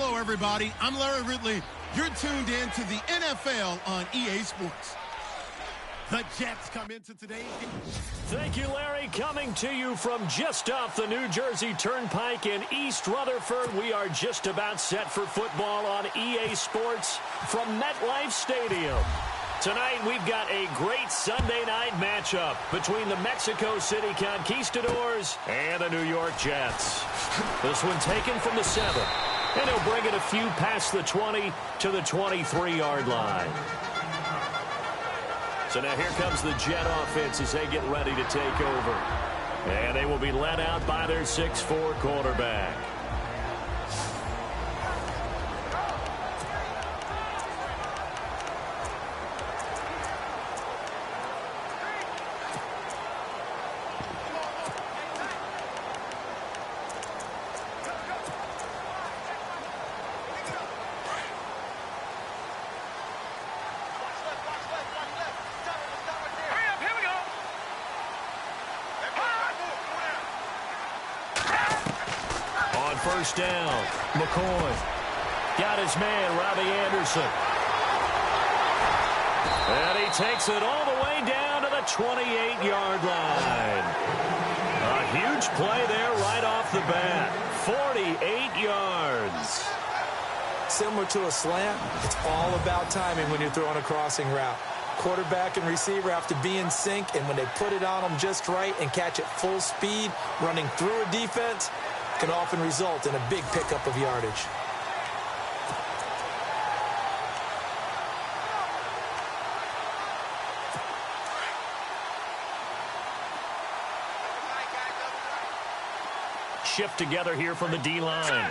Hello, everybody. I'm Larry Ridley. You're tuned in to the NFL on EA Sports. The Jets come into today's game. Thank you, Larry. Coming to you from just off the New Jersey Turnpike in East Rutherford. We are just about set for football on EA Sports from MetLife Stadium. Tonight, we've got a great Sunday night matchup between the Mexico City Conquistadors and the New York Jets. This one taken from the 7, and he'll bring it a few past the 20 to the 23-yard line. So now here comes the Jet offense as they get ready to take over. And they will be led out by their 6'4" quarterback. First down, McCoy. Got his man, Robbie Anderson. And he takes it all the way down to the 28-yard line. A huge play there right off the bat. 48 yards. Similar to a slant, it's all about timing when you're throwing a crossing route. Quarterback and receiver have to be in sync, and when they put it on them just right and catch it full speed, running through a defense, can often result in a big pickup of yardage. Shift together here from the D-line.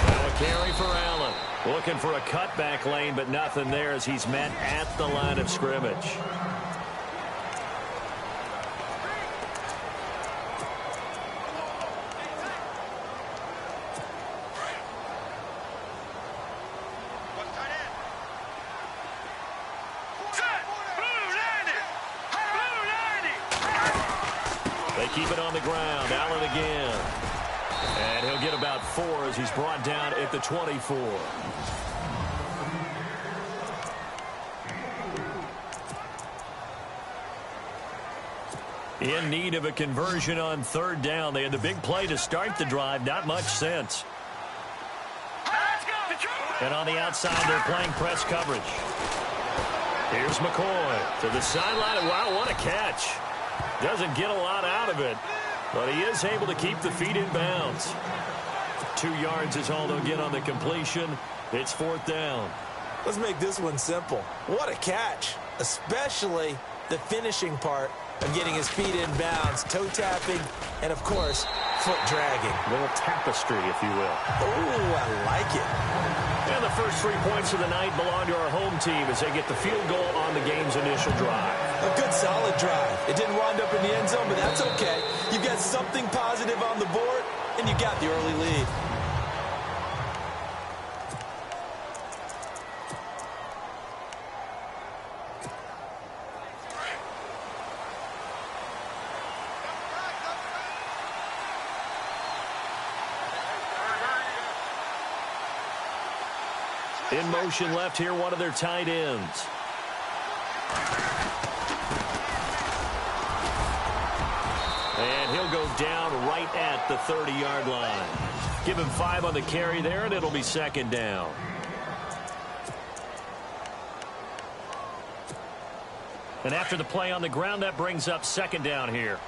Now a carry for Allen. Looking for a cutback lane, but nothing there as he's met at the line of scrimmage. Keep it on the ground. Allen again. And he'll get about 4 as he's brought down at the 24. In need of a conversion on 3rd down. They had the big play to start the drive. Not much sense. And on the outside, they're playing press coverage. Here's McCoy to the sideline. Wow, what a catch. Doesn't get a lot out of it, but he is able to keep the feet in bounds. 2 yards is all they'll get on the completion. It's 4th down. Let's make this one simple. What a catch, especially the finishing part of getting his feet in bounds, toe tapping, and, of course, foot dragging. A little tapestry, if you will. Ooh, I like it. And the first 3 points of the night belong to our home team as they get the field goal on the game's initial drive. A good, solid drive. It didn't wind up in the end zone, but that's okay. You got something positive on the board, and you got the early lead. In motion left here, one of their tight ends. And he'll go down right at the 30-yard line. Give him 5 on the carry there, and it'll be 2nd down. And after the play on the ground, that brings up 2nd down here.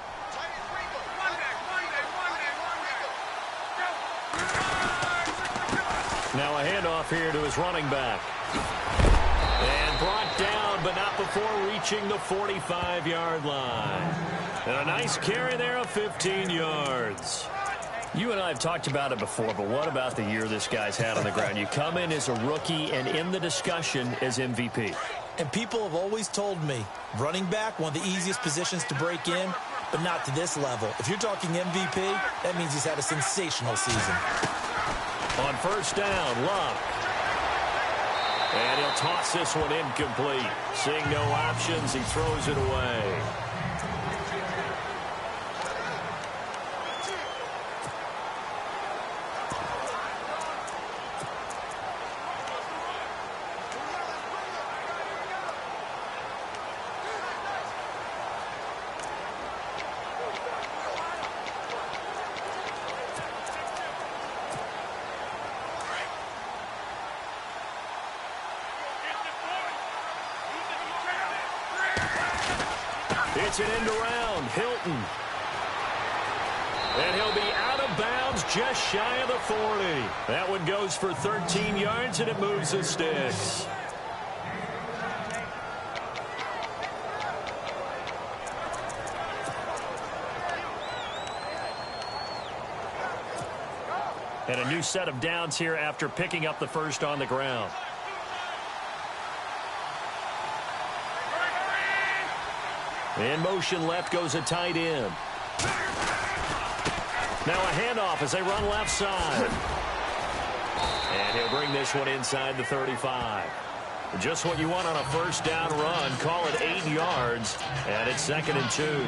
Now a handoff here to his running back. And brought down, but not before reaching the 45-yard line. And a nice carry there of 15 yards. You and I have talked about it before, but what about the year this guy's had on the ground? You come in as a rookie and in the discussion as MVP. And people have always told me, running back, one of the easiest positions to break in, but not to this level. If you're talking MVP, that means he's had a sensational season. On 1st down, Love. And he'll toss this one incomplete. Seeing no options, he throws it away. It's an end around. Hilton. And he'll be out of bounds just shy of the 40. That one goes for 13 yards, and it moves the sticks. And a new set of downs here after picking up the first on the ground. In motion left goes a tight end. Now a handoff as they run left side. And he'll bring this one inside the 35. Just what you want on a first down run. Call it 8 yards. And it's 2nd and 2.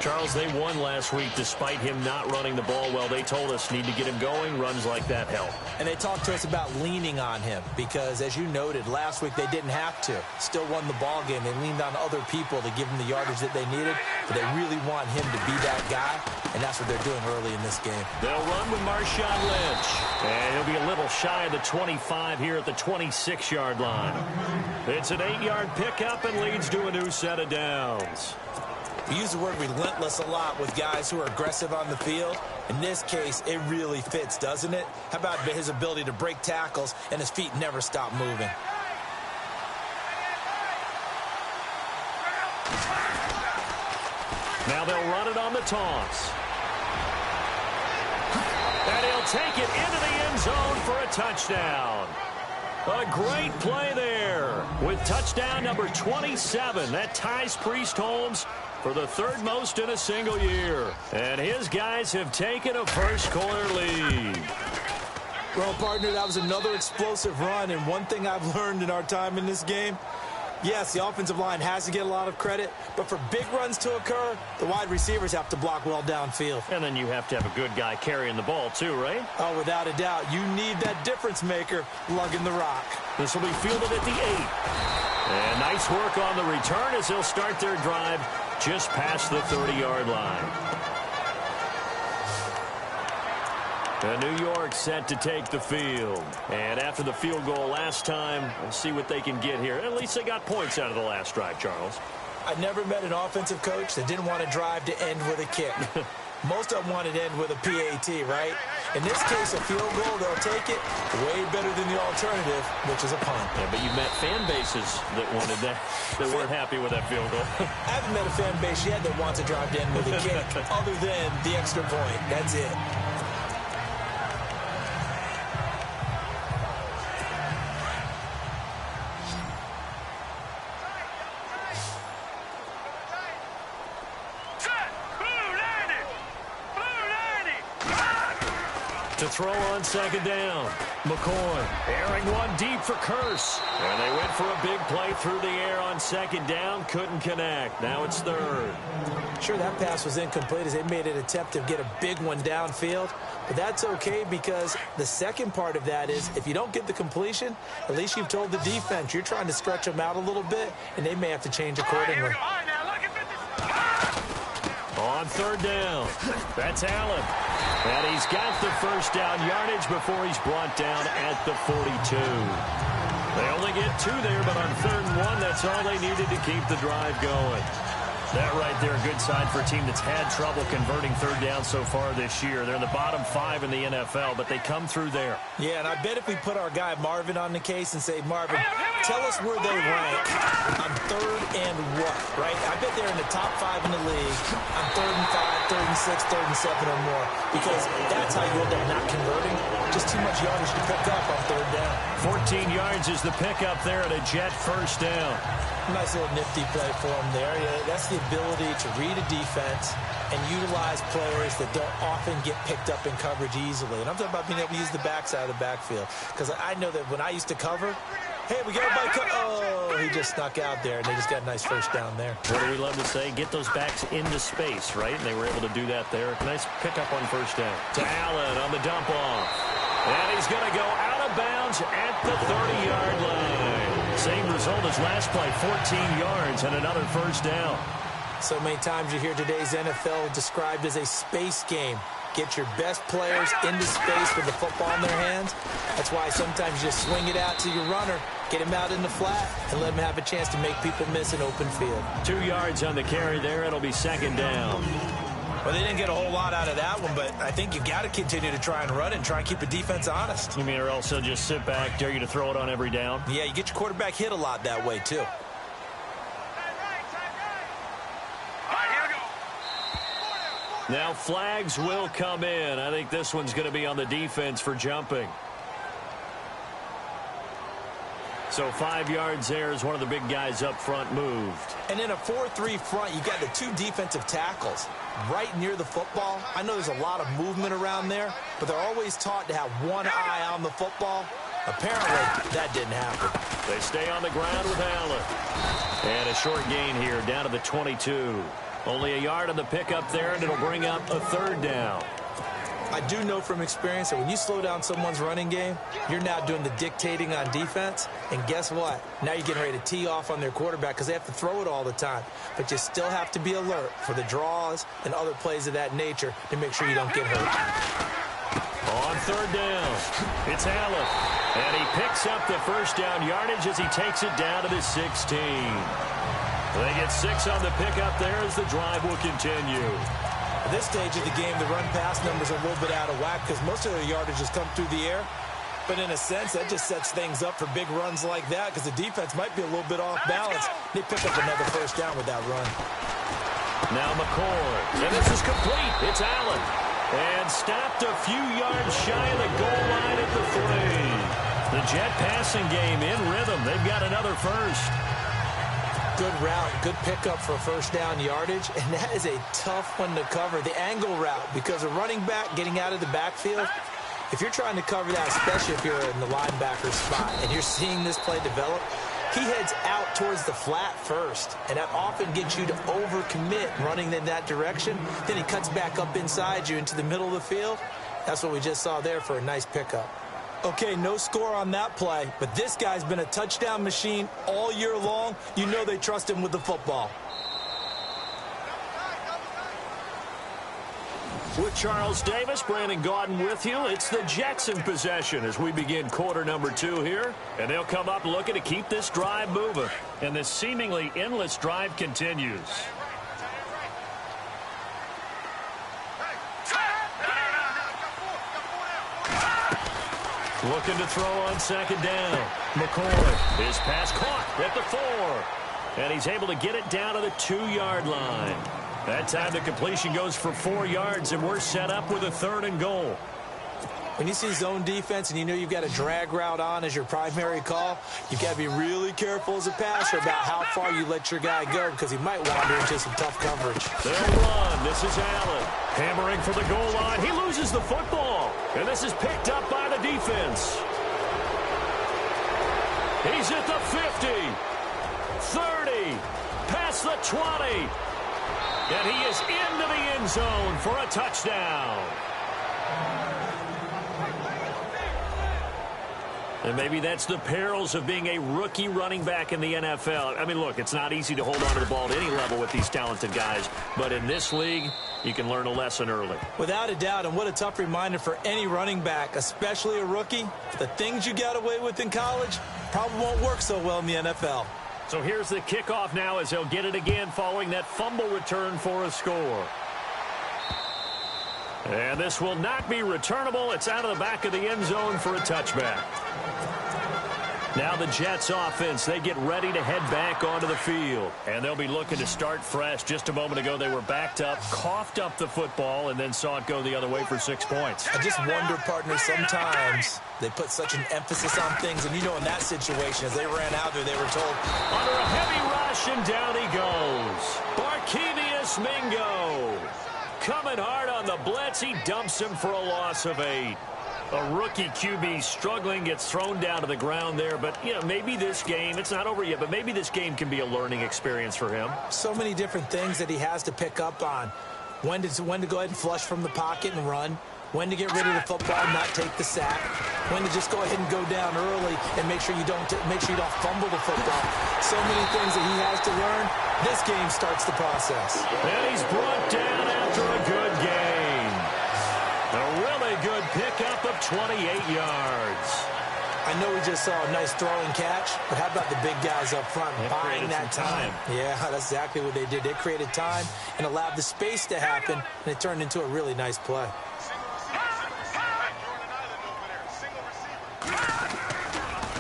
Charles, they won last week despite him not running the ball well. They told us need to get him going. Runs like that help. And they talked to us about leaning on him because, as you noted, last week they didn't have to. Still won the ball game. They leaned on other people to give him the yardage that they needed. But they really want him to be that guy, and that's what they're doing early in this game. They'll run with Marshawn Lynch. And he'll be a little shy of the 25 here at the 26-yard line. It's an 8-yard pickup and leads to a new set of downs. We use the word relentless a lot with guys who are aggressive on the field. In this case, it really fits, doesn't it? How about his ability to break tackles and his feet never stop moving? Now they'll run it on the toss. And he'll take it into the end zone for a touchdown. A great play there with touchdown number 27. That ties Priest Holmes for the 3rd most in a single year. And his guys have taken a first-quarter lead. Well, partner, that was another explosive run. And one thing I've learned in our time in this game, yes, the offensive line has to get a lot of credit, but for big runs to occur, the wide receivers have to block well downfield. And then you have to have a good guy carrying the ball too, right? Oh, without a doubt. You need that difference maker lugging the rock. This will be fielded at the 8. And nice work on the return as they'll start their drive just past the 30-yard line. And New York set to take the field. And after the field goal last time, we'll see what they can get here. At least they got points out of the last drive, Charles. I never met an offensive coach that didn't want to drive to end with a kick. Most of them wanted to end with a PAT, right? In this case, a field goal, they'll take it way better than the alternative, which is a punt. Yeah, but you've met fan bases that wanted that, that weren't happy with that field goal. I haven't met a fan base yet that wants to drive to end with a kick other than the extra point. That's it. To throw on 2nd down. McCoy airing one deep for Curse. And they went for a big play through the air on 2nd down. Couldn't connect. Now it's 3rd. Sure, that pass was incomplete as they made an attempt to get a big one downfield. But that's okay because the second part of that is if you don't get the completion, at least you've told the defense you're trying to stretch them out a little bit, and they may have to change accordingly. On 3rd down, that's Allen. And he's got the first down yardage before he's brought down at the 42. They only get 2 there, but on 3rd and 1, that's all they needed to keep the drive going. That right there, a good sign for a team that's had trouble converting 3rd down so far this year. They're in the bottom 5 in the NFL, but they come through there. Yeah, and I bet if we put our guy Marvin on the case and say, Marvin, tell us where they rank on 3rd and what, right? I bet they're in the top 5 in the league on 3rd and 5, 3rd and 6, 3rd and 7 or more, because that's how you end up not converting. Just too much yardage to pick up on 3rd down. 14 yards is the pickup there at a Jet first down. Nice little nifty play for him there. Yeah, that's the ability to read a defense and utilize players that don't often get picked up in coverage easily. And I'm talking about being able to use the backside of the backfield. Because I know that when I used to cover, hey, we got everybody. Oh, he just snuck out there, and they just got a nice first down there. What do we love to say? Get those backs into space, right? And they were able to do that there. Nice pickup on first down. To Allen on the dump off. And he's going to go out of bounds at the 30-yard line. Same result as last play, 14 yards and another first down. So many times you hear today's NFL described as a space game. Get your best players into space with the football in their hands. That's why sometimes you just swing it out to your runner, get him out in the flat, and let him have a chance to make people miss an open field. 2 yards on the carry there. It'll be second down. Well, they didn't get a whole lot out of that one, but I think you got to continue to try and run it and try and keep the defense honest. You mean, or else they'll just sit back, dare you to throw it on every down? Yeah, you get your quarterback hit a lot that way, too. Now flags will come in. I think this one's going to be on the defense for jumping. So 5 yards there as one of the big guys up front moved. And in a 4-3 front, you got the 2 defensive tackles right near the football. I know there's a lot of movement around there, but they're always taught to have one eye on the football. Apparently, that didn't happen. They stay on the ground with Allen. And a short gain here down to the 22. Only a yard on the pickup there, and it'll bring up a third down. I do know from experience that when you slow down someone's running game, you're now doing the dictating on defense. And guess what? Now you're getting ready to tee off on their quarterback because they have to throw it all the time. But you still have to be alert for the draws and other plays of that nature to make sure you don't get hurt. On third down, it's Allen. And he picks up the first down yardage as he takes it down to the 16. They get 6 on the pickup there as the drive will continue. At this stage of the game, the run-pass numbers are a little bit out of whack because most of their yardage has come through the air. But in a sense, that just sets things up for big runs like that because the defense might be a little bit off balance. They pick up another first down with that run. Now McCoy. And this is complete. It's Allen. And stopped a few yards shy of the goal line at the 3. The Jet passing game in rhythm. They've got another first. Good route, good pickup for first down yardage, and that is a tough one to cover, the angle route, because a running back getting out of the backfield, if you're trying to cover that, especially if you're in the linebacker spot and you're seeing this play develop, he heads out towards the flat first, and that often gets you to overcommit running in that direction. Then he cuts back up inside you into the middle of the field. That's what we just saw there for a nice pickup. Okay, no score on that play, but this guy's been a touchdown machine all year long. You know they trust him with the football. With Charles Davis, Brandon Gaudin with you. It's the Jets in possession as we begin quarter number 2 here. And they'll come up looking to keep this drive moving. And this seemingly endless drive continues. Looking to throw on second down. McCoy. His pass caught at the 4. And he's able to get it down to the 2-yard line. That time the completion goes for 4 yards, and we're set up with a 3rd and goal. When you see zone defense and you know you've got a drag route on as your primary call, you've got to be really careful as a passer about how far you let your guy go because he might wander into some tough coverage. They'll run. This is Allen. Hammering for the goal line. He loses the football. And this is picked up by the defense. He's at the 50. 30. Past the 20. And he is into the end zone for a touchdown. And maybe that's the perils of being a rookie running back in the NFL. I mean, look, it's not easy to hold on to the ball at any level with these talented guys. But in this league, you can learn a lesson early. Without a doubt, and what a tough reminder for any running back, especially a rookie. The things you got away with in college probably won't work so well in the NFL. So here's the kickoff now as they'll get it again following that fumble return for a score. And this will not be returnable. It's out of the back of the end zone for a touchback. Now the Jets offense, they get ready to head back onto the field. And they'll be looking to start fresh. Just a moment ago, they were backed up, coughed up the football, and then saw it go the other way for 6 points. I just wonder, partner, sometimes they put such an emphasis on things. And, you know, in that situation, as they ran out there, they were told, under a heavy rush, and down he goes. Barkevius Mingo. Coming hard on the blitz. He dumps him for a loss of 8. A rookie QB struggling, gets thrown down to the ground there. But, you know, maybe this game, it's not over yet, but maybe this game can be a learning experience for him. So many different things that he has to pick up on. When to go ahead and flush from the pocket and run. When to get rid of the football and not take the sack. When to just go ahead and go down early and make sure you don't fumble the football. So many things that he has to learn. This game starts the process. And he's brought down after a good game. pickup of 28 yards. I know we just saw a nice throwing catch, but how about the big guys up front buying that time? Yeah, that's exactly what they did. They created time and allowed the space to happen, and it turned into a really nice play.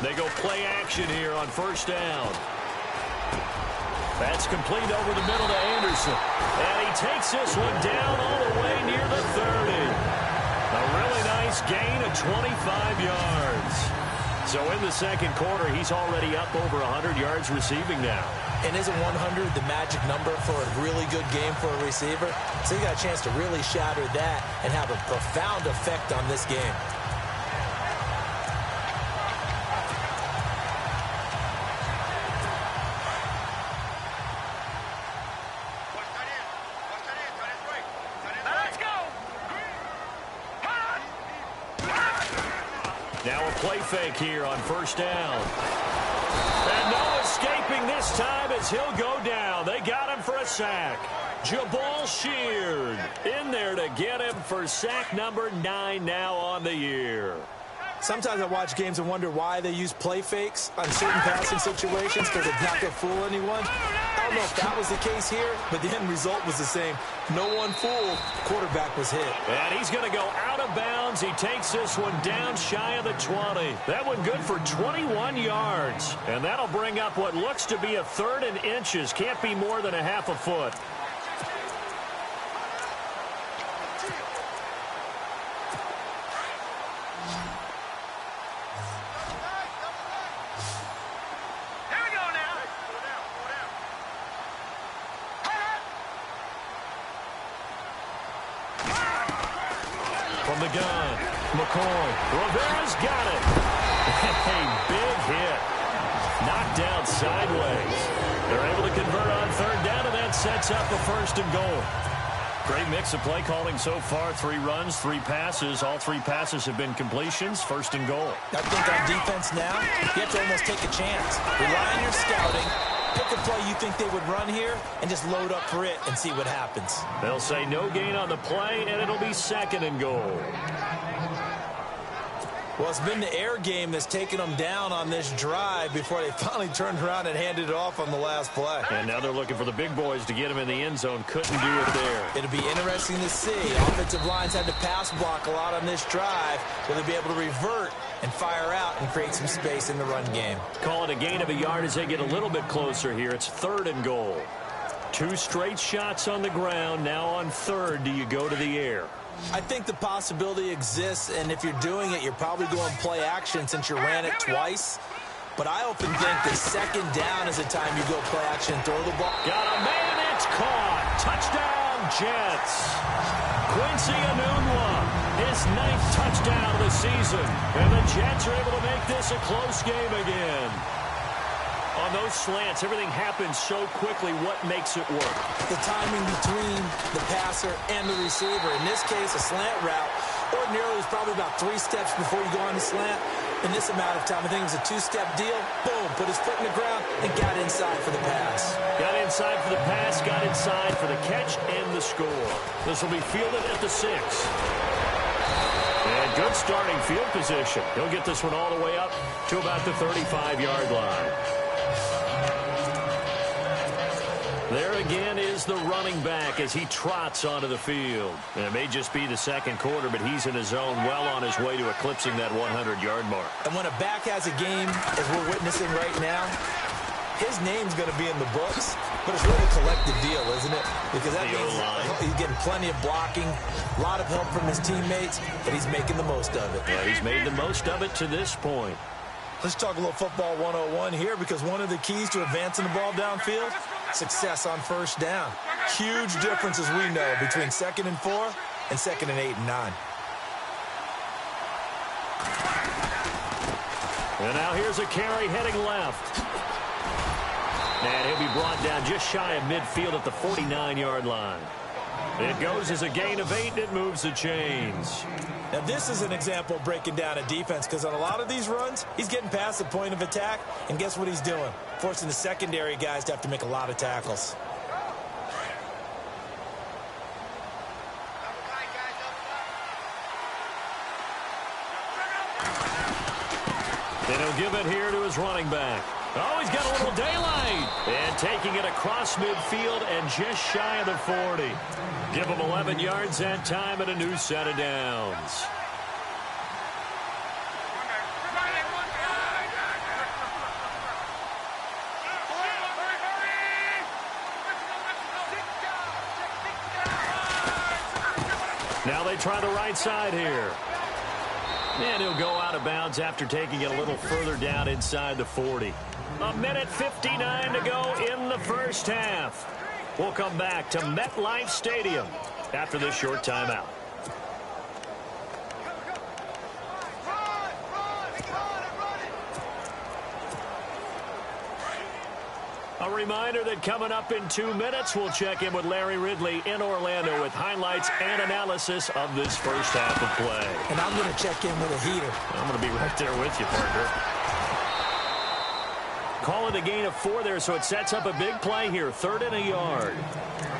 They go play action here on first down. That's complete over the middle to Anderson. And he takes this one down all the way near the 30. A really nice gain of 25 yards. So in the second quarter, he's already up over 100 yards receiving now. And isn't 100 the magic number for a really good game for a receiver? So he got a chance to really shatter that and have a profound effect on this game. Now a play fake here on first down. And no escaping this time as he'll go down. They got him for a sack. Jabal Sheard in there to get him for sack number 9 now on the year. Sometimes I watch games and wonder why they use play fakes on certain passing situations because it's not going to fool anyone. I don't know if that was the case here, but the end result was the same. No one fooled. Quarterback was hit. And he's going to go out of bounds. He takes this one down shy of the 20. That one good for 21 yards. And that'll bring up what looks to be a 3rd and inches. Can't be more than a half a foot. From the gun, McCoy. Rivera's got it. A big hit. Knocked down sideways. They're able to convert on 3rd down, and that sets up a 1st and goal. Great mix of play calling so far. 3 runs, 3 passes. All 3 passes have been completions. 1st and goal. I think on defense now, you have to almost take a chance. Rely on your scouting. Pick a play you think they would run here and just load up for it and see what happens. They'll say no gain on the play, and it'll be 2nd and goal. Well, it's been the air game that's taken them down on this drive before they finally turned around and handed it off on the last play. And now they're looking for the big boys to get him in the end zone. Couldn't do it there. It'll be interesting to see. Offensive lines had to pass block a lot on this drive. Will they be able to revert and fire out and create some space in the run game? Call it a gain of a yard as they get a little bit closer here. It's 3rd and goal. 2 straight shots on the ground. Now on 3rd, do you go to the air? I think the possibility exists, and if you're doing it, you're probably going play action since you ran it twice. But I often think that 2nd down is the time you go play action, throw the ball. Got a man, it's caught. Touchdown, Jets. Quincy Enunwa, his 9th touchdown of the season. And the Jets are able to make this a close game again. On those slants, everything happens so quickly. What makes it work? The timing between the passer and the receiver. In this case, a slant route. Ordinarily, it's probably about 3 steps before you go on the slant. In this amount of time, I think it was a 2-step deal. Boom, put his foot in the ground and got inside for the pass. Got inside for the pass, got inside for the catch and the score. This will be fielded at the 6. And good starting field position. He'll get this one all the way up to about the 35-yard line. There again is the running back as he trots onto the field. And it may just be the second quarter, but he's in his zone, well on his way to eclipsing that 100-yard mark. And when a back has a game, as we're witnessing right now, his name's going to be in the books, but it's really a collective deal, isn't it? Because that means he's getting plenty of blocking, a lot of help from his teammates, but he's making the most of it. Yeah, he's made the most of it to this point. Let's talk a little football 101 here, because one of the keys to advancing the ball downfield, success on 1st down. Huge difference, as we know, between 2nd and 4 and 2nd and 8 and 9. And now here's a carry heading left. And he'll be brought down just shy of midfield at the 49-yard line. It goes as a gain of 8, and it moves the chains. Now, this is an example of breaking down a defense, because on a lot of these runs, he's getting past the point of attack, and guess what he's doing? Forcing the secondary guys to have to make a lot of tackles. And he'll give it here to his running back. Oh, he's got a little daylight. And taking it across midfield and just shy of the 40. Give him 11 yards that time and a new set of downs. Now they try the right side here. And he'll go out of bounds after taking it a little further down inside the 40. A minute 59 to go in the first half. We'll come back to MetLife Stadium after this short timeout. A reminder that coming up in 2 minutes, we'll check in with Larry Ridley in Orlando with highlights and analysis of this first half of play. And I'm going to check in with a heater. I'm going to be right there with you, partner. Call it a gain of 4 there, so it sets up a big play here. 3rd and a yard.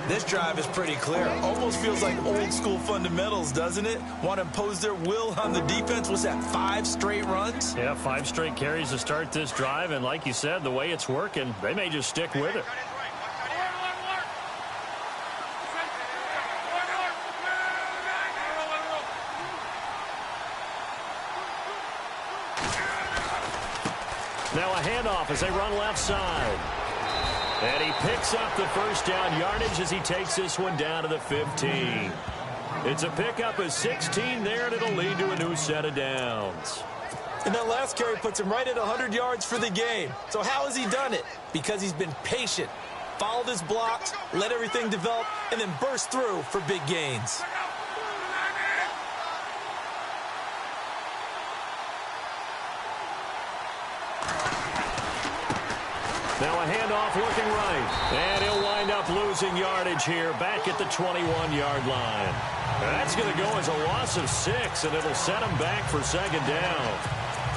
This drive is pretty clear. Almost feels like old school fundamentals, doesn't it? Want to impose their will on the defense. What's that, 5 straight runs? Yeah, 5 straight carries to start this drive. And like you said, the way it's working, they may just stick with it. Now a handoff as they run left side. And he picks up the first down yardage as he takes this one down to the 15. It's a pickup of 16 there, and it'll lead to a new set of downs. And that last carry puts him right at 100 yards for the game. So how has he done it? Because he's been patient, followed his blocks, let everything develop, and then burst through for big gains. Now a handoff looking right. And he'll wind up losing yardage here back at the 21-yard line. That's going to go as a loss of 6, and it'll set him back for 2nd down.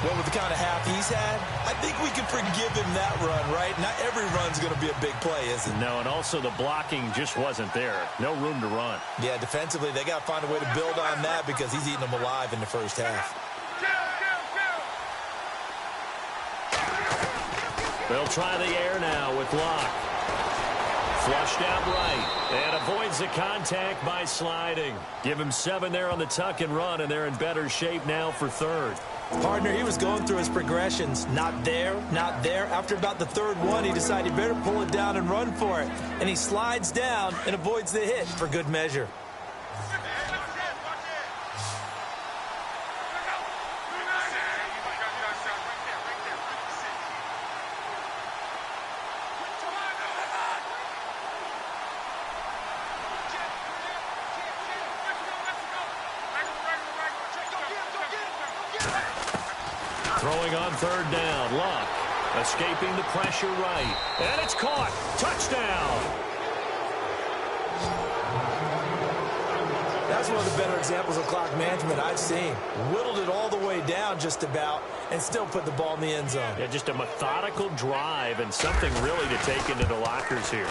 Well, with the kind of half he's had, I think we can forgive him that run, right? Not every run's going to be a big play, is it? No, and also the blocking just wasn't there. No room to run. Yeah, defensively, they got to find a way to build on that because he's eating them alive in the first half. They'll try the air now with Locke. Flushed out right and avoids the contact by sliding. Give him 7 there on the tuck and run, and they're in better shape now for 3rd. Partner, he was going through his progressions. Not there, not there. After about the 3rd one, he decided he better pull it down and run for it. And he slides down and avoids the hit for good measure. Throwing on 3rd down, Locke escaping the pressure right. And it's caught. Touchdown. That's one of the better examples of clock management I've seen. Whittled it all the way down just about and still put the ball in the end zone. Yeah, just a methodical drive and something really to take into the lockers here.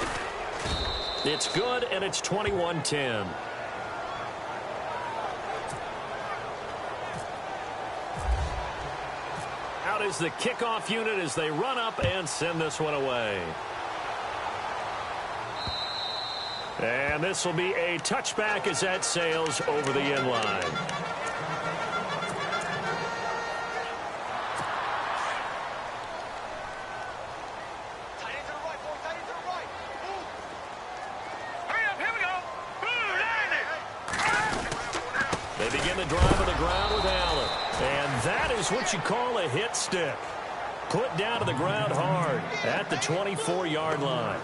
It's good, and it's 21-10. Out is the kickoff unit as they run up and send this one away. And this will be a touchback as that sails over the end line. They begin the drive on the ground with Allen. And that is what you call a hit stick. Put down to the ground hard at the 24-yard line.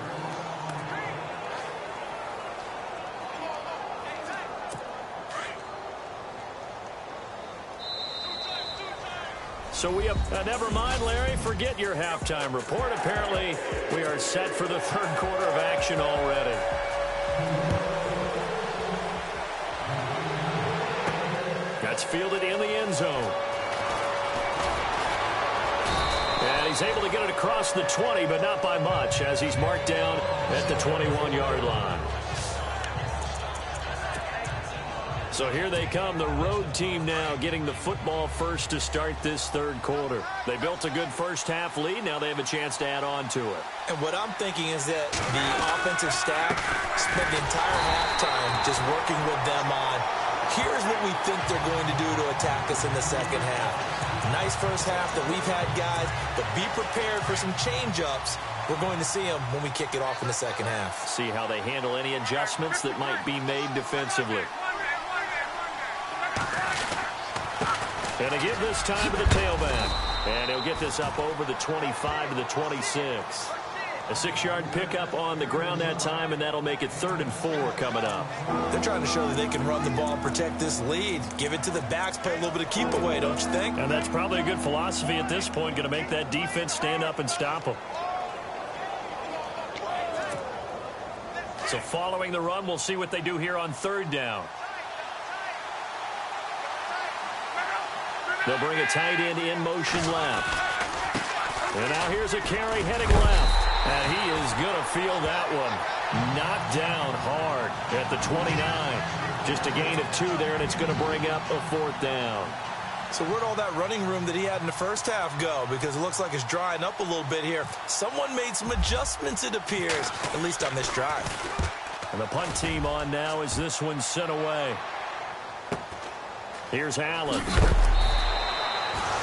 So we have, never mind, Larry, forget your halftime report. Apparently, we are set for the 3rd quarter of action already. That's fielded in the end zone. And he's able to get it across the 20, but not by much, as he's marked down at the 21-yard line. So here they come, the road team now getting the football first to start this third quarter. They built a good first half lead. Now they have a chance to add on to it. And what I'm thinking is that the offensive staff spent the entire halftime just working with them on, here's what we think they're going to do to attack us in the second half. Nice first half that we've had, guys, but be prepared for some change-ups. We're going to see them when we kick it off in the second half. See how they handle any adjustments that might be made defensively. And they give this time to the tailback. And he'll get this up over the 25 to the 26. A 6-yard pickup on the ground that time, and that'll make it 3rd and 4 coming up. They're trying to show that they can run the ball and protect this lead. Give it to the backs, play a little bit of keep away, don't you think? And that's probably a good philosophy at this point, going to make that defense stand up and stop them. So following the run, we'll see what they do here on 3rd down. They'll bring a tight end in motion left. And now here's a carry heading left. And he is going to feel that one. Knocked down hard at the 29. Just a gain of 2 there, and it's going to bring up a 4th down. So where'd all that running room that he had in the first half go? Because it looks like it's drying up a little bit here. Someone made some adjustments, it appears, at least on this drive. And the punt team on now as this one's sent away. Here's Allen.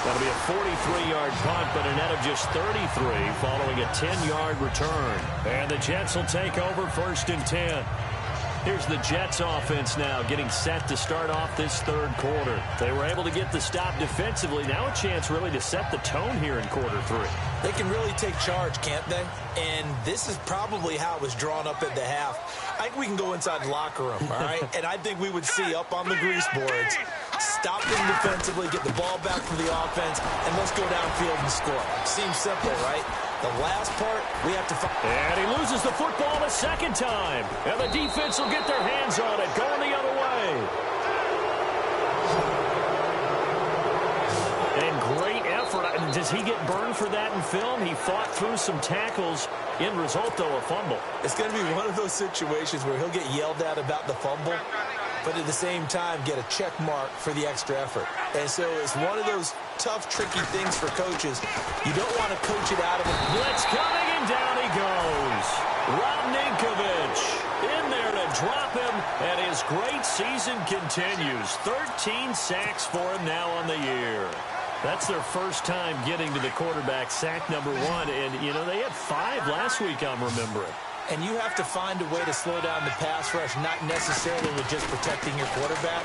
That'll be a 43-yard punt, but a net of just 33 following a 10-yard return. And the Jets will take over 1st and 10. Here's the Jets offense now getting set to start off this 3rd quarter. They were able to get the stop defensively. Now a chance really to set the tone here in quarter 3. They can really take charge, can't they? And this is probably how it was drawn up at the half. I think we can go inside the locker room, all right? And I think we would see up on the grease boards, stop them defensively, get the ball back from the offense, and let's go downfield and score. Seems simple, right? The last part, we have to find. And he loses the football a 2nd time. And the defense will get their hands on it, going the other way. And great effort. Does he get burned for that in film? He fought through some tackles. End result, though, a fumble. It's going to be one of those situations where he'll get yelled at about the fumble, but at the same time get a check mark for the extra effort. And so it's one of those tough, tricky things for coaches. You don't want to coach it out of it. Blitz coming, and down he goes. Rob Ninkovich in there to drop him, and his great season continues. 13 sacks for him now on the year. That's their first time getting to the quarterback, sack number 1. And, you know, they had 5 last week, I'm remembering. And you have to find a way to slow down the pass rush, not necessarily with just protecting your quarterback,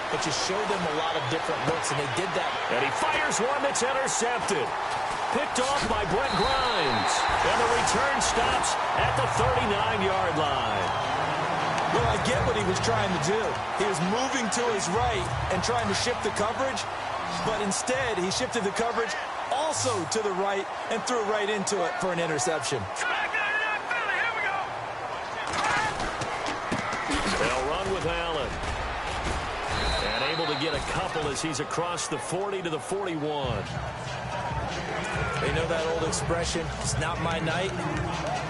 but just show them a lot of different looks, and they did that. And he fires one that's intercepted. Picked off by Brent Grimes. And the return stops at the 39-yard line. Well, I get what he was trying to do. He was moving to his right and trying to shift the coverage, but instead he shifted the coverage also to the right and threw right into it for an interception. They'll run with Allen. And able to get a couple as he's across the 40 to the 41. They know that old expression, it's not my night.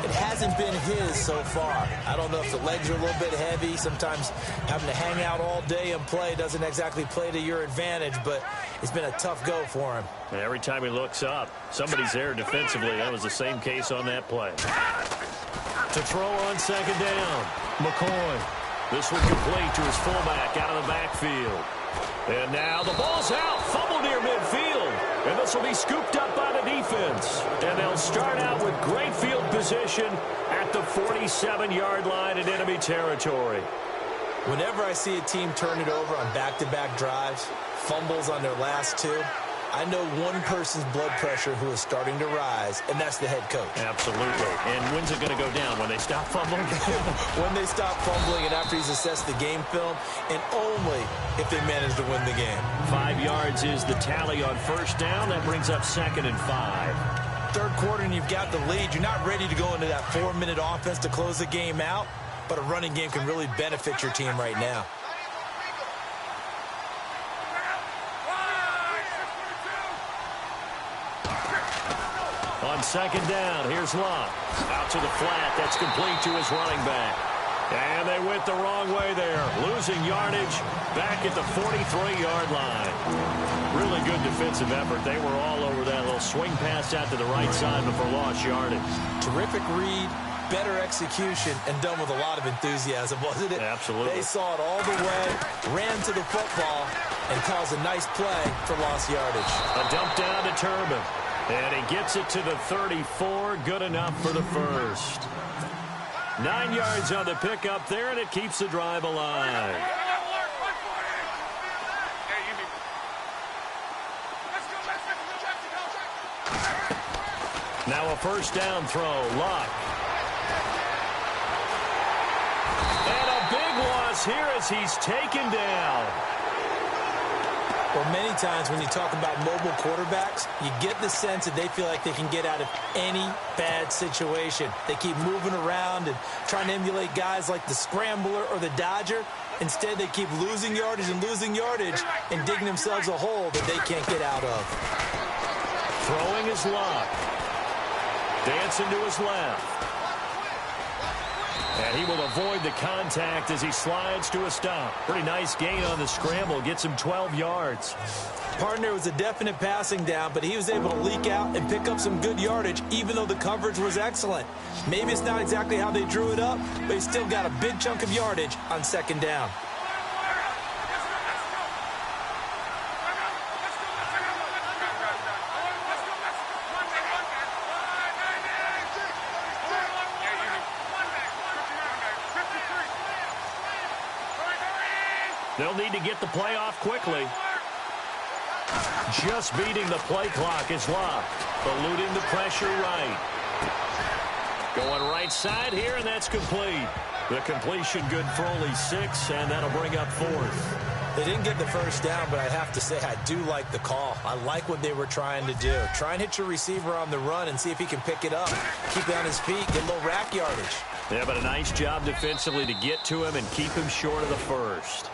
It hasn't been his so far. I don't know if the legs are a little bit heavy. Sometimes having to hang out all day and play doesn't exactly play to your advantage, but it's been a tough go for him. And every time he looks up, somebody's there defensively. That was the same case on that play. To throw on 2nd down, McCoy. This one complete to his fullback out of the backfield. And now the ball's out. Fumble near midfield. And this will be scooped up by the defense. And they'll start out with great field position at the 47-yard line in enemy territory. Whenever I see a team turn it over on back-to-back drives, fumbles on their last 2, I know one person's blood pressure who is starting to rise, and that's the head coach. Absolutely. And when's it going to go down? When they stop fumbling? When they stop fumbling and after he's assessed the game film, and only if they manage to win the game. 5 yards is the tally on 1st down. That brings up 2nd and 5. 3rd quarter and you've got the lead. You're not ready to go into that 4-minute offense to close the game out, but a running game can really benefit your team right now. On 2nd down, here's Locke. Out to the flat. That's complete to his running back. And they went the wrong way there. Losing yardage back at the 43-yard line. Really good defensive effort. They were all over that little swing pass out to the right side before lost yardage. Terrific read, better execution, and done with a lot of enthusiasm, wasn't it? Absolutely. They saw it all the way, ran to the football, and caused a nice play for lost yardage. A dump down to Turbin. And he gets it to the 34. Good enough for the first. 9 yards on the pickup there, and it keeps the drive alive. Now a first down throw. Luck. And a big loss here as he's taken down. Well, many times when you talk about mobile quarterbacks, you get the sense that they feel like they can get out of any bad situation. They keep moving around and trying to emulate guys like the Scrambler or the Dodger. Instead, they keep losing yardage and digging themselves a hole that they can't get out of. Throwing his Luck. Dancing to his left. And he will avoid the contact as he slides to a stop. Pretty nice gain on the scramble. Gets him 12 yards. Partner was a definite passing down, but he was able to leak out and pick up some good yardage, even though the coverage was excellent. Maybe it's not exactly how they drew it up, but he still got a big chunk of yardage on second down. They'll need to get the play off quickly. Just beating the play clock is Luck. Eluding the pressure right. Going right side here, and that's complete. The completion good for only 6, and that'll bring up 4th. They didn't get the first down, but I have to say I do like the call. I like what they were trying to do. Try and hit your receiver on the run and see if he can pick it up. Keep it on his feet, get a little rack yardage. Yeah, but a nice job defensively to get to him and keep him short of the first.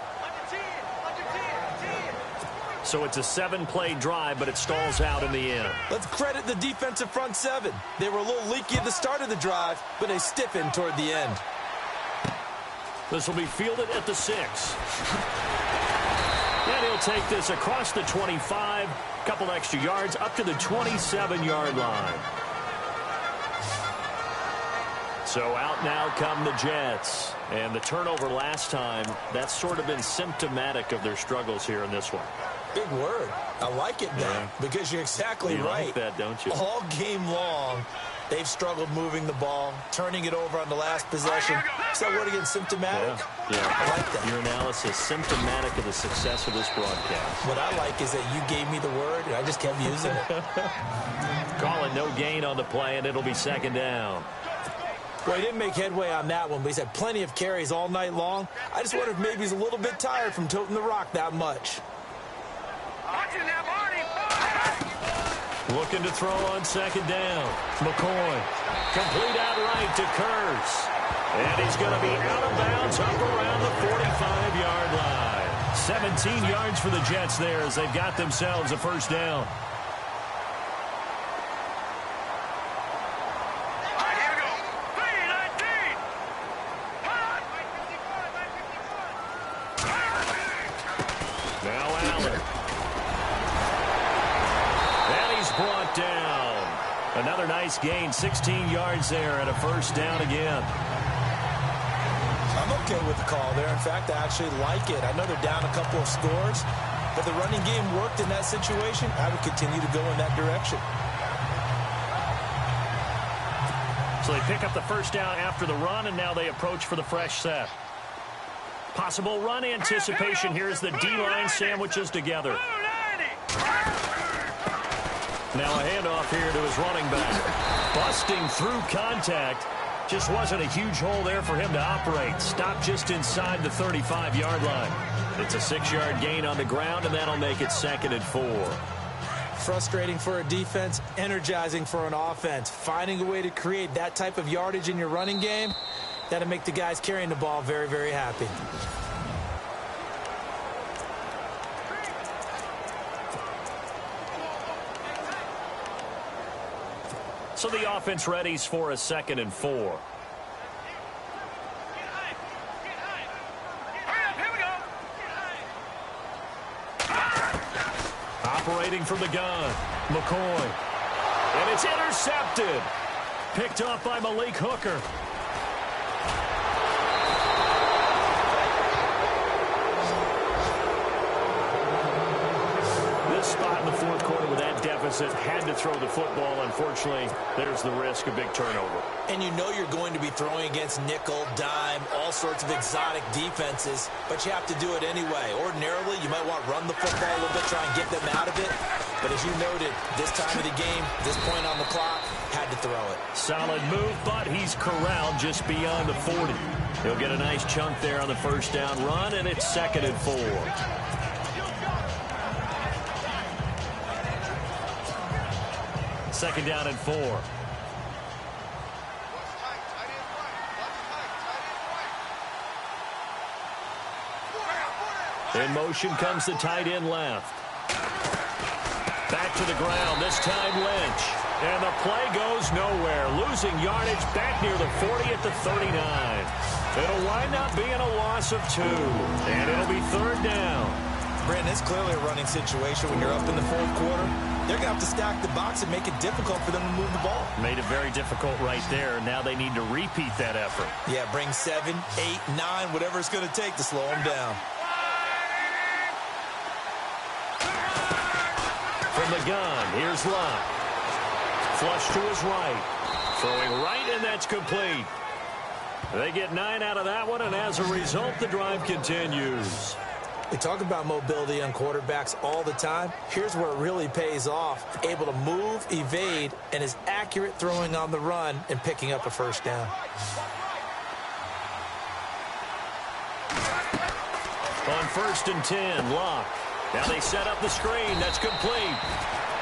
So it's a 7-play drive, but it stalls out in the end. Let's credit the defensive front 7. They were a little leaky at the start of the drive, but they stiffened toward the end. This will be fielded at the 6. And he'll take this across the 25, a couple extra yards, up to the 27-yard line. So out now come the Jets. And the turnover last time, that's sort of been symptomatic of their struggles here in this one. Big word. I like it now because you're exactly right. You like that, don't you? All game long, they've struggled moving the ball, turning it over on the last possession. Is that word again, symptomatic? Yeah. I like that. Your analysis, symptomatic of the success of this broadcast. What I like is that you gave me the word, and I just kept using it. Calling no gain on the play, and it'll be second down. Well, he didn't make headway on that one, but he's had plenty of carries all night long. I just wonder if maybe he's a little bit tired from toting the rock that much. Looking to throw on second down. McCoy. Complete outright to Kurtz. And he's going to be out of bounds up around the 45-yard line. 17 yards for the Jets there as they've got themselves a first down. Another nice gain, 16 yards there and a first down again. I'm okay with the call there. In fact, I actually like it. I know they're down a couple of scores, but the running game worked in that situation. I would continue to go in that direction. So they pick up the first down after the run, and now they approach for the fresh set. Possible run anticipation here as the D-line sandwiches together. Now a handoff here to his running back. Busting through contact. Just wasn't a huge hole there for him to operate. Stopped just inside the 35-yard line. It's a 6-yard gain on the ground, and that'll make it 2nd and 4. Frustrating for a defense, energizing for an offense. Finding a way to create that type of yardage in your running game, that'll make the guys carrying the ball very, very happy. So the offense readies for a 2nd and 4. Operating from the gun, McCoy. And it's intercepted. Picked off by Malik Hooker. This spot in the fourth quarter with that deficit had to throw the football. Unfortunately, there's the risk of big turnover. And you know you're going to be throwing against nickel, dime, all sorts of exotic defenses, but you have to do it anyway. Ordinarily, you might want to run the football a little bit, try and get them out of it. But as you noted, this time of the game, this point on the clock, had to throw it. Solid move, but he's corralled just beyond the 40. He'll get a nice chunk there on the first down run, and it's 2nd and 4. Second down and 4. In motion comes the tight end left. Back to the ground, this time Lynch. And the play goes nowhere. Losing yardage back near the 40 at the 39. It'll wind up being a loss of 2. And it'll be 3rd down. Brandon, it's clearly a running situation when you're up in the fourth quarter. They're going to have to stack the box and make it difficult for them to move the ball. Made it very difficult right there. Now they need to repeat that effort. Yeah, bring 7, 8, 9, whatever it's going to take to slow them down. From the gun, here's Locke. Flush to his right. Throwing right, and that's complete. They get 9 out of that one, and as a result, the drive continues. We talk about mobility on quarterbacks all the time. Here's where it really pays off. Able to move, evade, and is accurate throwing on the run and picking up a first down. On 1st and 10, Locke. Now they set up the screen. That's complete.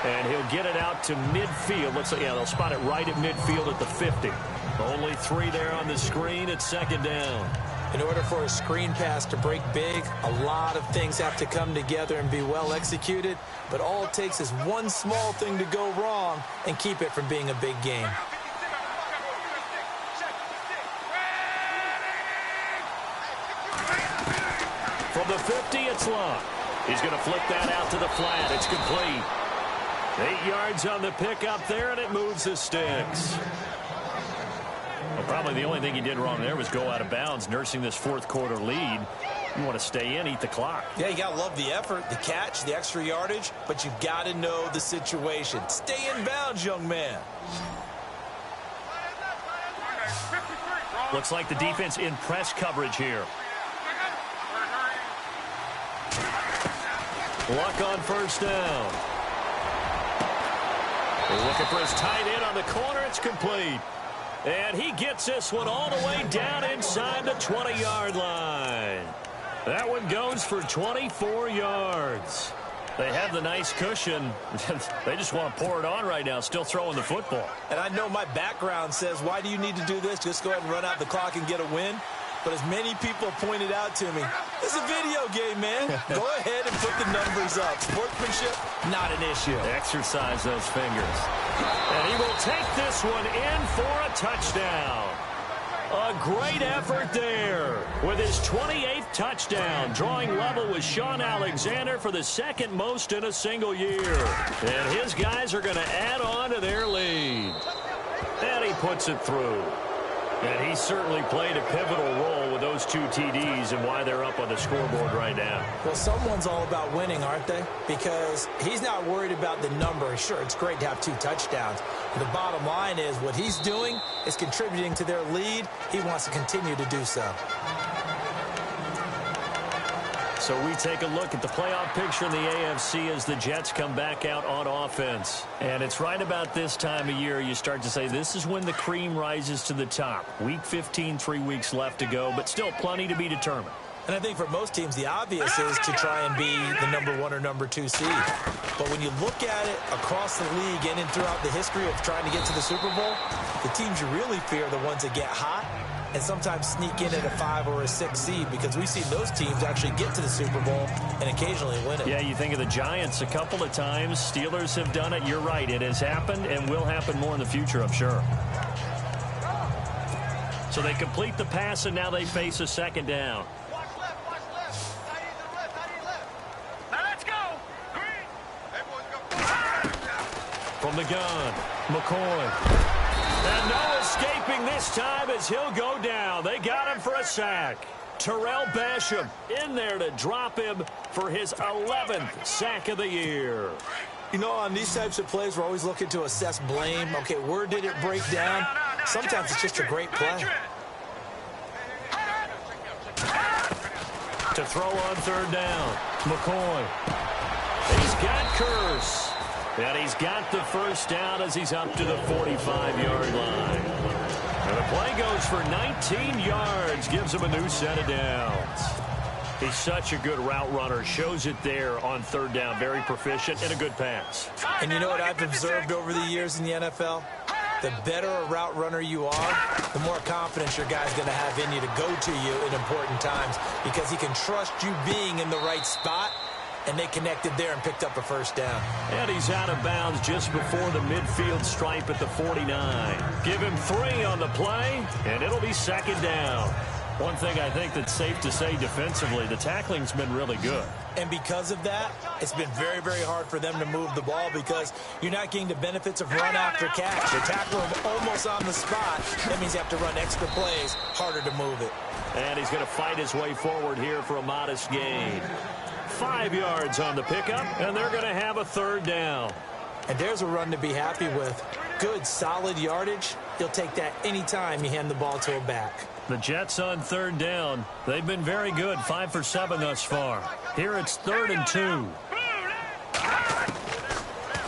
And he'll get it out to midfield. Looks like, yeah, they'll spot it right at midfield at the 50. Only 3 there on the screen. It's 2nd down. In order for a screen pass to break big, a lot of things have to come together and be well executed. But all it takes is one small thing to go wrong and keep it from being a big game. From the 50, it's Locke. He's going to flip that out to the flat. It's complete. 8 yards on the pickup there, and it moves the sticks. Well, probably the only thing he did wrong there was go out of bounds, nursing this fourth quarter lead. You want to stay in, eat the clock. Yeah, you got to love the effort, the catch, the extra yardage, but you got to know the situation. Stay in bounds, young man. Looks like the defense in press coverage here. Luck on first down. They're looking for his tight end on the corner. It's complete. And he gets this one all the way down inside the 20-yard line. That one goes for 24 yards. They have the nice cushion. They just want to pour it on right now, still throwing the football. And I know my background says, why do you need to do this? Just go ahead and run out the clock and get a win. But as many people pointed out to me, it's a video game, man. Go ahead and put the numbers up. Sportsmanship, not an issue. Exercise those fingers. And he will take this one in for a touchdown. A great effort there with his 28th touchdown, drawing level with Sean Alexander for the 2nd most in a single year. And his guys are going to add on to their lead. And he puts it through. And he certainly played a pivotal role with those 2 TDs and why they're up on the scoreboard right now. Well, someone's all about winning, aren't they? Because he's not worried about the number. Sure, it's great to have 2 touchdowns. But the bottom line is what he's doing is contributing to their lead. He wants to continue to do so. So we take a look at the playoff picture in the AFC as the Jets come back out on offense. And it's right about this time of year you start to say this is when the cream rises to the top. Week 15, 3 weeks left to go, but still plenty to be determined. And I think for most teams, the obvious is to try and be the number 1 or number 2 seed. But when you look at it across the league and throughout the history of trying to get to the Super Bowl, the teams you really fear are the ones that get hot and sometimes sneak in at a 5 or a 6 seed, because we've seen those teams actually get to the Super Bowl and occasionally win it. Yeah, you think of the Giants a couple of times. Steelers have done it. You're right. It has happened and will happen more in the future, I'm sure. So they complete the pass, and now they face a 2nd down. Now let's go. Green. the gun. McCoy. And no escaping this time as he'll go down. They got him for a sack. Terrell Basham in there to drop him for his 11th sack of the year. You know, on these types of plays, we're always looking to assess blame. Okay, where did it break down? Sometimes it's just a great play. To throw on third down, McCoy. He's got Curse. And he's got the first down as he's up to the 45-yard line. And the play goes for 19 yards, gives him a new set of downs. He's such a good route runner. Shows it there on third down. Very proficient and a good pass. And you know what I've observed over the years in the NFL? The better a route runner you are, the more confidence your guy's going to have in you to go to you in important times because he can trust you being in the right spot, and they connected there and picked up a first down. And he's out of bounds just before the midfield stripe at the 49. Give him 3 on the play, and it'll be second down. One thing I think that's safe to say defensively, the tackling's been really good. And because of that, it's been very, very hard for them to move the ball because you're not getting the benefits of run after catch. You tackle him almost on the spot. That means you have to run extra plays, harder to move it. And he's going to fight his way forward here for a modest gain. 5 yards on the pickup, and they're going to have a third down. And there's a run to be happy with. Good, solid yardage. You'll take that anytime you hand the ball to a back. The Jets on third down. They've been very good, 5 for 7 thus far. Here it's 3rd and 2.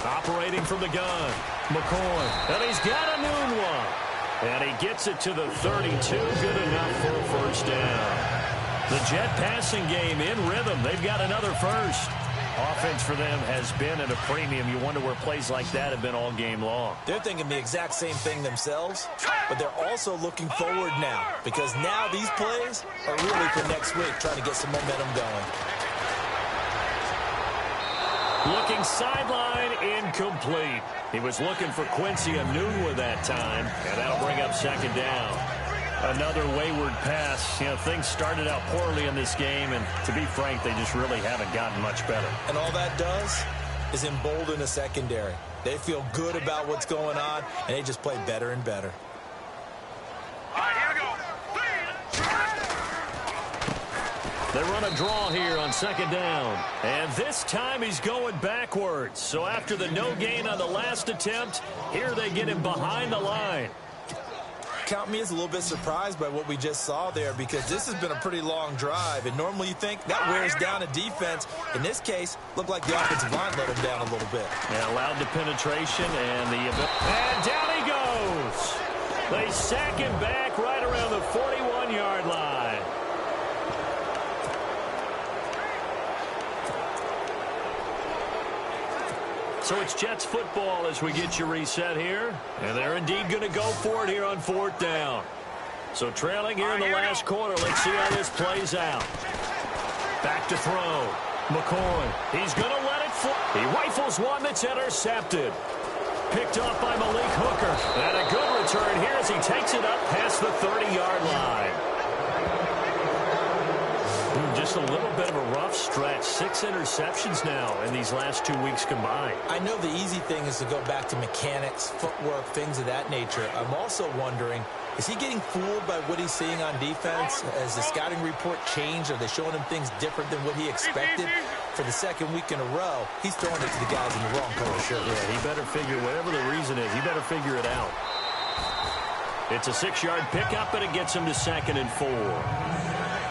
Operating from the gun, McCoy. And he's got a noon one. And he gets it to the 32. Good enough for a first down. The Jet passing game in rhythm. They've got another first. Offense for them has been at a premium. You wonder where plays like that have been all game long. They're thinking the exact same thing themselves, but they're also looking forward now because now these plays are really for next week, trying to get some momentum going. Looking sideline, incomplete. He was looking for Quincy Enunwa that time, and that'll bring up second down. Another wayward pass. You know, things started out poorly in this game, and to be frank, they just really haven't gotten much better. And all that does is embolden a secondary. They feel good about what's going on, and they just play better and better. All right, here we go. They run a draw here on second down. And this time he's going backwards. So after the no gain on the last attempt, here they get him behind the line. Count me as a little bit surprised by what we just saw there because this has been a pretty long drive, and normally you think that wears down a defense. In this case, looked like the offensive line let him down a little bit. And allowed the penetration and down he goes. They sack him back right around the 41-yard line. So it's Jets football as we get you reset here. And they're indeed going to go for it here on 4th down. So trailing here in the last quarter. Let's see how this plays out. Back to throw. McCoy. He's going to let it fly. He rifles one that's intercepted. Picked off by Malik Hooker. And a good return here as he takes it up past the 30-yard line. Just a little bit of a rough stretch. 6 interceptions now in these last 2 weeks combined. I know the easy thing is to go back to mechanics, footwork, things of that nature. I'm also wondering, is he getting fooled by what he's seeing on defense? Has the scouting report changed? Are they showing him things different than what he expected? For the second week in a row, he's throwing it to the guys in the wrong color shirt. Yeah, he better figure, whatever the reason is, he better figure it out. It's a 6-yard pickup, and it gets him to 2nd and 4.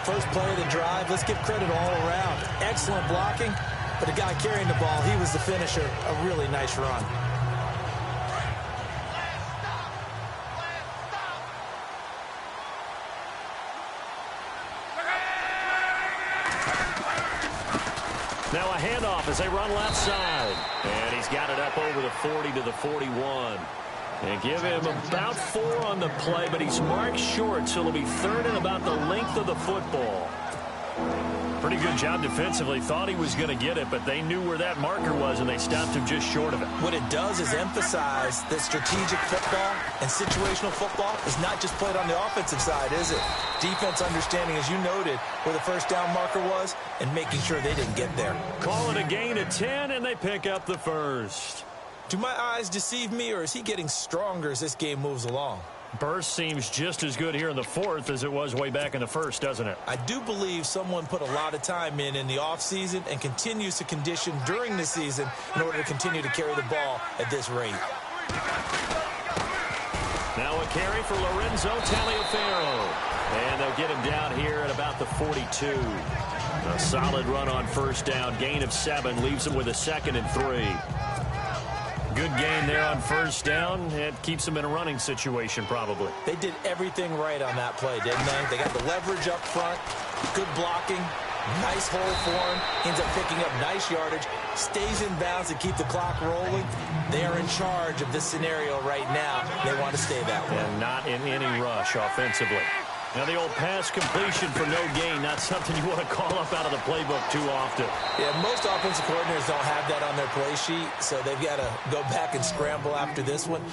First play of the drive, let's give credit all around. Excellent blocking, but the guy carrying the ball, he was the finisher. A really nice run. Now a handoff as they run left side. And he's got it up over the 40 to the 41. And give him about 4 on the play, but he's marked short, so it'll be 3rd and about the length of the football. Pretty good job defensively. Thought he was going to get it, but they knew where that marker was, and they stopped him just short of it. What it does is emphasize that strategic football and situational football is not just played on the offensive side, is it? Defense understanding, as you noted, where the first down marker was and making sure they didn't get there. Call it a gain of 10, and they pick up the first. Do my eyes deceive me, or is he getting stronger as this game moves along? Burst seems just as good here in the fourth as it was way back in the first, doesn't it? I do believe someone put a lot of time in the offseason and continues to condition during the season in order to continue to carry the ball at this rate. Now a carry for Lorenzo Taliaferro. And they'll get him down here at about the 42. A solid run on first down. Gain of 7 leaves him with a 2nd and 3. Good gain there on first down. It keeps them in a running situation probably. They did everything right on that play, didn't they? They got the leverage up front, good blocking, nice hole for him, ends up picking up nice yardage, stays in bounds to keep the clock rolling. They are in charge of this scenario right now. They want to stay that way. And not in any rush offensively. Now the old pass completion for no gain, not something you want to call up out of the playbook too often. Yeah, most offensive coordinators don't have that on their play sheet, so they've got to go back and scramble after this one.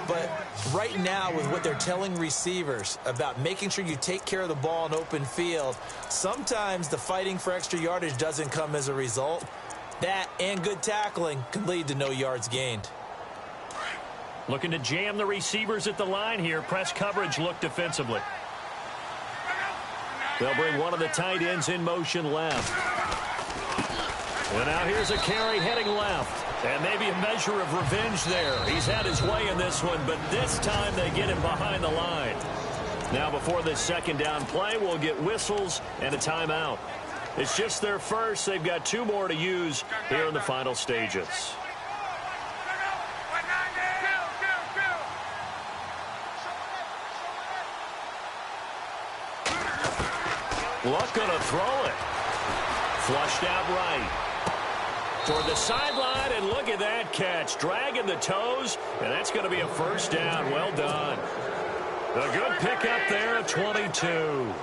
But right now, with what they're telling receivers about making sure you take care of the ball in open field, sometimes the fighting for extra yardage doesn't come as a result. That and good tackling can lead to no yards gained. Looking to jam the receivers at the line here. Press coverage look defensively. They'll bring one of the tight ends in motion left. And now here's a carry heading left. And maybe a measure of revenge there. He's had his way in this one, but this time they get him behind the line. Now before this second down play, we'll get whistles and a timeout. It's just their first. They've got 2 more to use here in the final stages. Luck gonna throw it. Flushed out right. Toward the sideline, and look at that catch. Dragging the toes, and that's going to be a first down. Well done. A good pickup there at 22.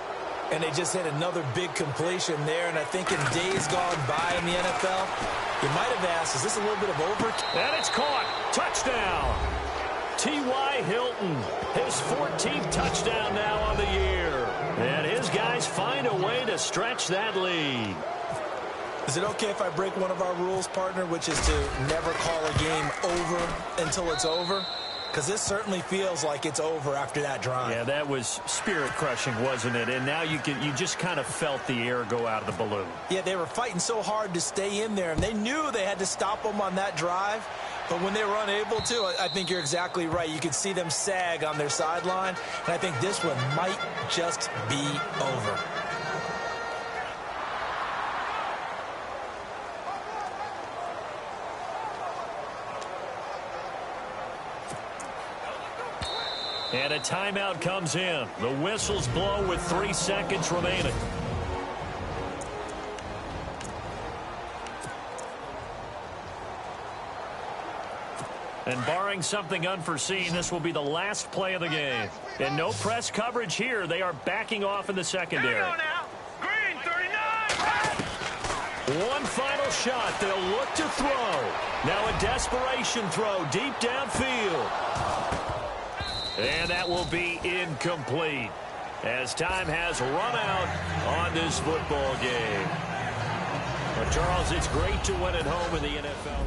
And they just had another big completion there, and I think in days gone by in the NFL, you might have asked, is this a little bit of over? And it's caught. Touchdown. T.Y. Hilton, his 14th touchdown now on the year. And his guys find a way to stretch that lead. Is it okay if I break one of our rules, partner, which is to never call a game over until it's over? Because this certainly feels like it's over after that drive. Yeah, that was spirit-crushing, wasn't it? And now you just kind of felt the air go out of the balloon. Yeah, they were fighting so hard to stay in there, and they knew they had to stop them on that drive. But when they were unable to, I think you're exactly right. You could see them sag on their sideline, and I think this one might just be over. And a timeout comes in. The whistles blow with 3 seconds remaining. And barring something unforeseen, this will be the last play of the game. And no press coverage here. They are backing off in the secondary. Green, 39. One final shot. They'll look to throw. Now a desperation throw deep downfield. And that will be incomplete as time has run out on this football game. Well, Charles, it's great to win at home in the NFL.